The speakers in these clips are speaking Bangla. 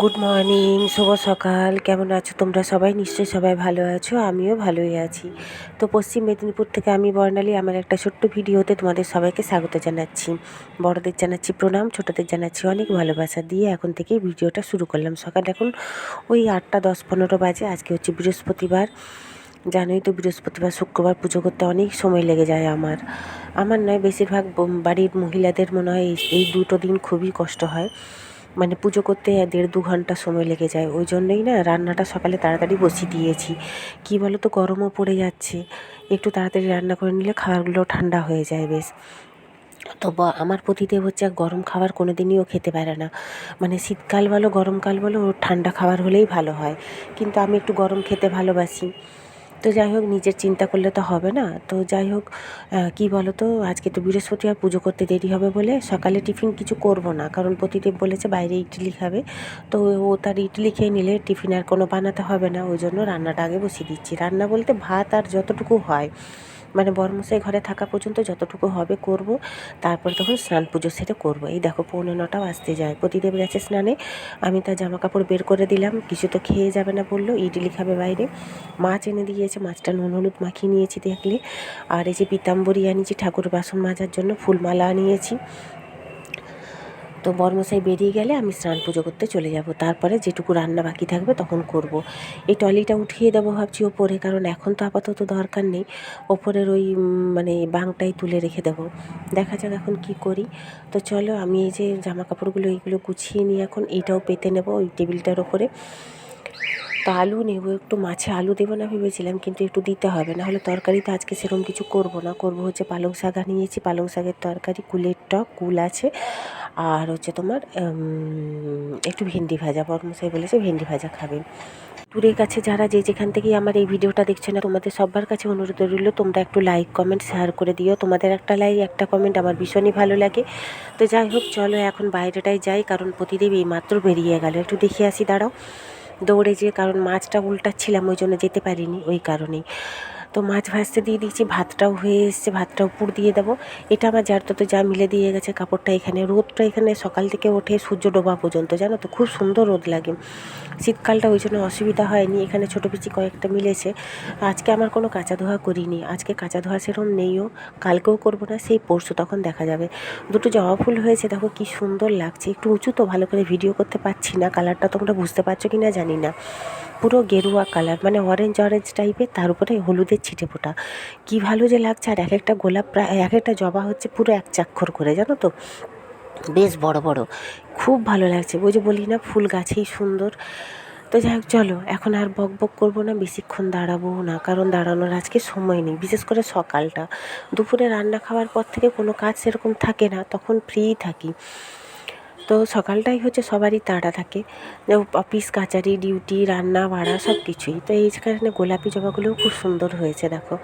গুড মর্নিং, শুভ সকাল। কেমন আছো তোমরা সবাই? নিশ্চয়ই সবাই ভালো আছো, আমিও ভালোই আছি। তো পশ্চিম মেদিনীপুর থেকে আমি বর্ণালী আমার একটা ছোট্ট ভিডিওতে তোমাদের সবাইকে স্বাগত জানাচ্ছি। বড়দের জানাচ্ছি প্রণাম, ছোটদের জানাচ্ছি অনেক ভালোবাসা দিয়ে এখন থেকেই ভিডিওটা শুরু করলাম। সকাল এখন ওই 8:10-15 বাজে। আজকে হচ্ছে বৃহস্পতিবার। জানোই তো বৃহস্পতিবার শুক্রবার পুজো করতে অনেক সময় লেগে যায় আমার নয়, বেশিরভাগ বাড়ির মহিলাদের মনে হয় এই দুটো দিন খুবই কষ্ট হয়। মানে পুজো করতে 1.5-2 ঘন্টা সময় লেগে যায়। ওই জন্যই না রান্নাটা সকালে তাড়াতাড়ি বসিয়ে দিয়েছি। কী বলো তো, গরমও পড়ে যাচ্ছে, একটু তাড়াতাড়ি রান্না করে নিলে খাবারগুলো ঠান্ডা হয়ে যায় বেশ। তো আমার পতিদেব হচ্ছে গরম খাবার কোনো দিনই ও খেতে পারে না। মানে শীতকাল বলো গরমকাল বলো, ওর ঠান্ডা খাবার হলেই ভালো হয়, কিন্তু আমি একটু গরম খেতে ভালোবাসি। তো যাই হোক, নিজের চিন্তা করলে তো হবে না। তো যাই হোক, কী বলো তো, আজকে তো বৃহস্পতিবার, পুজো করতে দেরি হবে বলে সকালে টিফিন কিছু করব না, কারণ প্রতিদেব বলেছে বাইরে ইডলি খাবে। তো ও তার ইডলি খেয়ে নিলে টিফিন আর কোনো বানাতে হবে না, ওই জন্য রান্নাটা আগে বসিয়ে দিচ্ছি। রান্না বলতে ভাত আর যতটুকু হয়, মানে বরমশাই ঘরে থাকা পর্যন্ত যতটুকু হবে করব, তারপর তখন স্নান পুজো সেরে করব। এই দেখো 8:45 বাজতে যায়, প্রতিদেব গেছে স্নানে, আমি তার জামা কাপড় বের করে দিলাম। কিছু তো খেয়ে যাবে না বললো, ইডলি খাবে বাইরে। মাছ এনে দিয়েছে, মাছটা নুন হলুদ মাখিয়ে নিয়েছি দেখলে। আর এই যে পিতাম্বরী আনিয়েছি ঠাকুর বাসন মাজার জন্য, ফুলমালা আনিয়েছি। তো বরমশাই বেরিয়ে গেলে আমি স্নান পুজো করতে চলে যাব, তারপরে যেটুকু রান্না বাকি থাকবে তখন করব। এই টলিটা উঠিয়ে দেবো ভাবছি ওপরে, কারণ এখন তো আপাতত দরকার নেই। ওপরের ওই মানে বাংটাই তুলে রেখে দেবো, দেখা যাক এখন কি করি। তো চলো, আমি এই যে জামা কাপড়গুলো এইগুলো গুছিয়ে নিই, এখন এইটাও পেতে নেব ওই টেবিলটার ওপরে। তো আলু নেব একটু, মাছে আলু দেবো না ভেবেছিলাম, কিন্তু একটু দিতে হবে, নাহলে তরকারিতে আজকে সেরকম কিছু করব না। করব হচ্ছে পালং শাক নিয়েছি, পালং শাকের তরকারি, কুলের টক, কুল আছে, আর হচ্ছে তোমার একটু ভেন্ডি ভাজা। বরমশাই বলেছে ভেন্ডি ভাজা খাবেন। দূরের কাছে যারা যে যেখান থেকেই আমার এই ভিডিওটা দেখছে না, তোমাদের সবার কাছে অনুরোধ রইল, তোমরা একটু লাইক কমেন্ট শেয়ার করে দিও। তোমাদের একটা লাইক একটা কমেন্ট আমার ভীষণই ভালো লাগে। তো যাই হোক, চলো এখন বাইরেটায় যাই, কারণ প্রতিদেব এই মাত্র বেরিয়ে গেল। একটু দেখে আসি, দাঁড়াও। দৌড়ে যেয়ে, কারণ মাছটা উল্টাচ্ছিলাম ওই জন্য যেতে পারিনি, ওই কারণেই। তো মাছ ভাজতে দিয়ে দিয়েছি, ভাতটাও হয়ে এসছে, ভাতটাও পুর দিয়ে দেবো। এটা আমার যার তো যা মিলে দিয়ে গেছে কাপড়টা এখানে। রোদটা এখানে সকাল থেকে ওঠে সূর্য ডোবা পর্যন্ত, জানো তো খুব সুন্দর রোদ লাগে। শীতকালটা ওই জন্য অসুবিধা হয়নি, এখানে ছোটো পিচি কয়েকটা মিলেছে। আজকে আমার কোনো কাঁচা ধোয়া করিনি, আজকে কাঁচা ধোয়া সেরকম নেইও, কালকেও করবো না, সেই পরশু তখন দেখা যাবে। দুটো জবা ফুল হয়েছে, দেখো কি সুন্দর লাগছে। একটু উঁচু তো, ভালো করে ভিডিও করতে পারছি না, কালারটা তোমরা বুঝতে পারছো কি না জানি না। পুরো গেরুয়া কালার, মানে অরেঞ্জ অরেঞ্জ টাইপের, তার উপরে হলুদের ছিটে ফোটা, কী ভালো যে লাগছে। আর এক একটা গোলাপ, প্রায় এক একটা জবা হচ্ছে পুরো 1 চাক্ষর করে, জানো তো, বেশ বড় বড়, খুব ভালো লাগছে। ওই যে বলি না, ফুল গাছেই সুন্দর। তো যাই হোক, চলো এখন আর বক বক করবো না, বেশিক্ষণ দাঁড়াবো না, কারণ দাঁড়ানোর আজকে সময় নেই, বিশেষ করে সকালটা। দুপুরে রান্না খাওয়ার পর থেকে কোনো কাজ সেরকম থাকে না, তখন ফ্রি থাকি। তো সকালটাই হচ্ছে সবারই তাড়া থাকে, অফিস কাচারি ডিউটি রান্না বাড়া সব কিছুই। তো এইখানে গোলাপি জবাগুলোও খুব সুন্দর হয়েছে দেখো।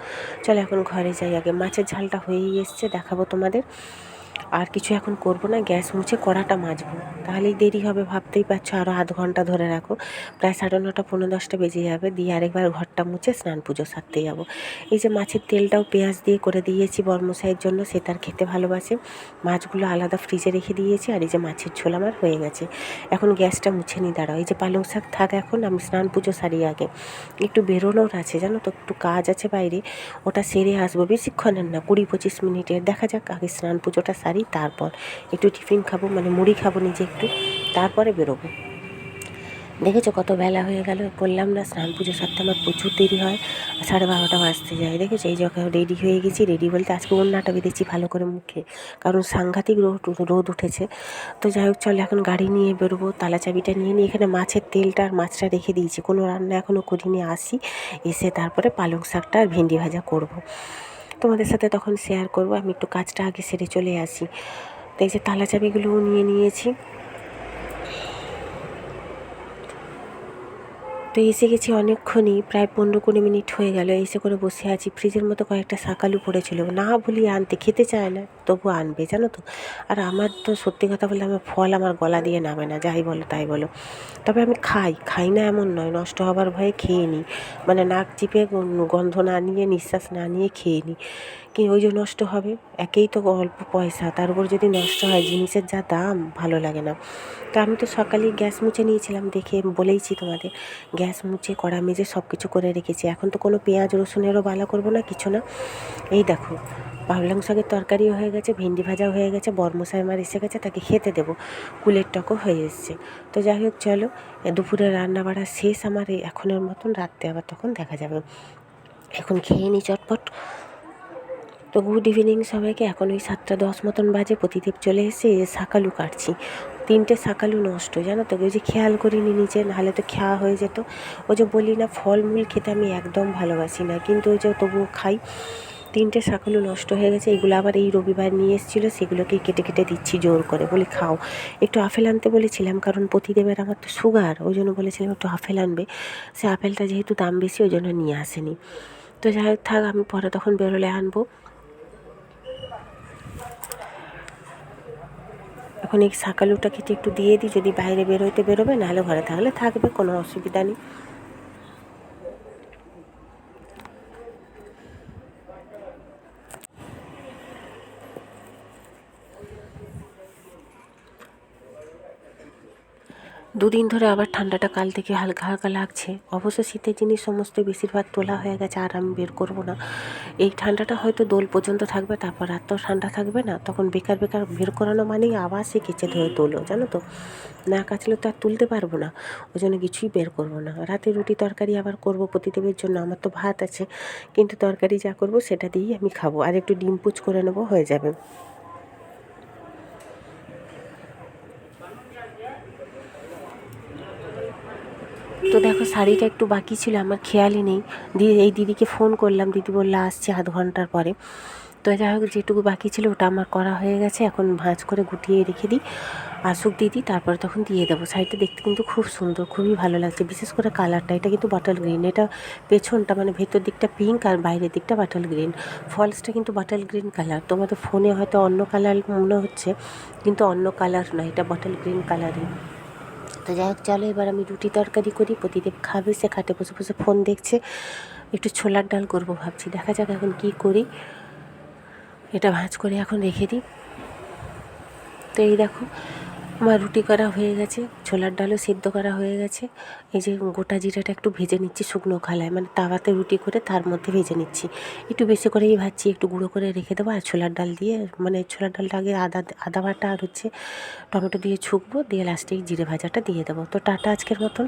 চলো এখন ঘরে যাই, আগে মাছের ঝালটা হয়েই এসছে, দেখাবো তোমাদের। আর কিছু এখন করব না, গ্যাস মুছে কড়াটা মাজবো, তাহলেই দেরি হবে, ভাবতেই পারছো। আরও আধ ঘন্টা ধরে রাখো, প্রায় 9:30 10:30 বেজে যাবে। দিয়ে আরেকবার ঘরটা মুছে স্নান পুজো সারতে যাবো। এই যে মাছের তেলটাও পেঁয়াজ দিয়ে করে দিয়েছি বরমশাইয়ের জন্য, সে তার খেতে ভালোবাসে। মাছগুলো আলাদা ফ্রিজে রেখে দিয়েছি, আর এই যে মাছের ঝোল আমার হয়ে গেছে। এখন গ্যাসটা মুছে নিই, দাঁড়াও। এই যে পালং শাক থাক, এখন আমি স্নান পুজো সারি আগে। একটু বেরোনোর আছে, জানো তো, একটু কাজ আছে বাইরে, ওটা সেরে আসবো, বেশিক্ষণের না, 20-25 মিনিটের। দেখা যাক, আগে স্নান পুজোটা সারি, তারপর একটু টিফিন খাবো, মানে মুড়ি খাবো নিজে একটু, তারপরে বেরোবো। দেখেছো কত বেলা হয়ে গেল, বললাম না স্নান পুজো সারতে আমার প্রচুর দেরি হয়, 12:30 বাজতে যায়। দেখেছো, এই যখন রেডি হয়ে গেছি, রেডি বলতে আজকে ওড়নাটা বেঁধেছি ভালো করে মুখে, কারণ সাংঘাতিক রোদ উঠেছে। তো যাই হোক, চল এখন গাড়ি নিয়ে বেরোবো, তালা চাবিটা নিয়ে নিই। এখানে মাছের তেলটা আর মাছটা রেখে দিয়েছি, কোনো রান্না এখনও করিনি। আসি, এসে তারপরে পালং শাকটা আর ভেন্ডি ভাজা করব। তোমাদের সাথে তখন শেয়ার করব। আমি একটু কাজটা আগে সেরে চলে আসি। তো এই যে তালা চাবিগুলোও নিয়ে নিয়েছি। তো এসে গেছি অনেকক্ষণই, প্রায় 15-20 মিনিট হয়ে গেল। এসে করে বসে আছি, ফ্রিজের মতো কয়েকটা শাকালু পড়েছিল, না বলি আনতে, খেতে চায় না, তবু আনবে, জানো তো। আর আমার তো সত্যি কথা বললে, আমার ফল আমার গলা দিয়ে নামে না, যাই বলো তাই বলো। তবে আমি খাই না এমন নয়, নষ্ট হবার ভয়ে খেয়ে নিই, মানে নাক চিপে গন্ধ না নিয়ে, নিঃশ্বাস না নিয়ে খেয়ে নিই। কি ওই যে নষ্ট হবে, একেই তো অল্প পয়সা, তার উপর যদি নষ্ট হয়, জিনিসের যা দাম ভালো লাগে না। তো আমি তো সকালেই গ্যাস মুছে নিয়েছিলাম, দেখে বলেইছি তোমাদের, গ্যাস মুছে কড়া মেজে সব কিছু করে রেখেছি। এখন তো কোনো পেঁয়াজ রসুনেরও বালা করবো না, কিছু না। এই দেখো পালং শাকের তরকারিও হয়ে গেছে, ভেন্ডি ভাজাও হয়ে গেছে, বরমশাই আমার এসে গেছে, তাকে খেতে দেবো, কুলের টকও হয়ে এসছে। তো যাই হোক চলো, দুপুরে রান্না বাড়া শেষ আমার, এই এখনের মতন, রাত্রে আবার তখন দেখা যাবে। এখন খেয়ে নিই চটপট। তো গুড ইভিনিং সবাইকে। এখন ওই 7:10 মতন বাজে, প্রতিদেব চলে এসে শাকালু কাটছি। 3টে শাকালু নষ্ট, জানো তো, ওই যে খেয়াল করিনি নিচে, নাহলে তো খাওয়া হয়ে যেত। ওই যে বলি না, ফলমূল খেতে আমি একদম ভালোবাসি না, কিন্তু ওই যে তবুও খাই। 3টে শাকালু নষ্ট হয়ে গেছে, এগুলো আবার এই রবিবার নিয়ে এসেছিলো, সেগুলোকেই কেটে কেটে দিচ্ছি জোর করে, বলি খাও। একটু আপেল আনতে বলেছিলাম, কারণ প্রতিদেবের আমার তো সুগার, ওই জন্য বলেছিলাম একটু আপেল আনবে। সে আপেলটা যেহেতু দাম বেশি, ওই জন্য নিয়ে আসেনি। তো যাই হোক থাক, আমি পরে তখন বেরোলে আনবো। এখন এই শাকালুটা কেটে একটু দিয়ে দিই, যদি বাইরে বেরোতে বেরোবে, নাহলে ঘরে থাকলে থাকবে, কোনো অসুবিধা নেই। দুদিন ধরে আবার ঠান্ডাটা কাল থেকে হালকা হালকা লাগছে। অবশ্য শীতের জিনিস সমস্ত বেশিরভাগ তোলা হয়ে গেছে, আর আমি বের করবো না। এই ঠান্ডাটা হয়তো দোল পর্যন্ত থাকবে, তারপর আর তো ঠান্ডা থাকবে না, তখন বেকার বেকার বের করানো মানেই আবার সে কেচে ধরে তোলো, জানো তো, না কাচলে তো আর তুলতে পারবো না। ওই জন্য কিছুই বের করবো না। রাতে রুটি তরকারি আবার করবো প্রতিদেবের জন্য, আমার তো ভাত আছে, কিন্তু তরকারি যা করবো সেটা দিয়েই আমি খাবো, আর একটু ডিম পুচ করে নেবো, হয়ে যাবে। তো দেখো শাড়িটা একটু বাকি ছিল, আমার খেয়ালই নেই। এই দিদিকে ফোন করলাম, দিদি বললো আসছে আধ ঘন্টার পরে। তো যাই হোক, যেটুকু বাকি ছিল ওটা আমার করা হয়ে গেছে, এখন ভাঁজ করে গুটিয়ে রেখে দিই, আসুক দিদি, তারপরে তখন দিয়ে দেবো। শাড়িটা দেখতে কিন্তু খুব সুন্দর, খুবই ভালো লাগছে, বিশেষ করে কালারটা, এটা কিন্তু বাটাল গ্রিন, এটা পেছনটা মানে ভেতর দিকটা পিঙ্ক আর বাইরের দিকটা বাটাল গ্রিন, ফলসটা কিন্তু বাটাল গ্রিন কালার। তোমাদের ফোনে হয়তো অন্য কালার মনে হচ্ছে, কিন্তু অন্য কালার নয়, এটা বাটাল গ্রিন কালারই। তো যাই হোক চলো, এবার আমি রুটি তরকারি করি, প্রতিদেব খাবে, সে খাটে বসে বসে ফোন দেখছে। একটু ছোলার ডাল করব ভাবছি, দেখা যাক এখন কি করি। এটা ভাঁজ করে এখন রেখে দিই। তো এই দেখো আমার রুটি করা হয়ে গেছে, ছোলার ডালও সেদ্ধ করা হয়ে গেছে। এই যে গোটা জিরাটা একটু ভেজে নিচ্ছি শুকনো খালায়, মানে তাওয়াতে রুটি করে তার মধ্যে ভেজে নিচ্ছি, একটু বেশি করেই ভাজছি, একটু গুঁড়ো করে রেখে দেবো। আর ছোলার ডাল দিয়ে, মানে ছোলার ডালটা আগে আদা বাটা আর হচ্ছে টমেটো দিয়ে ছুকবো, দিয়ে লাস্টে জিরে ভাজাটা দিয়ে দেবো। তো টাটা আজকের মতন।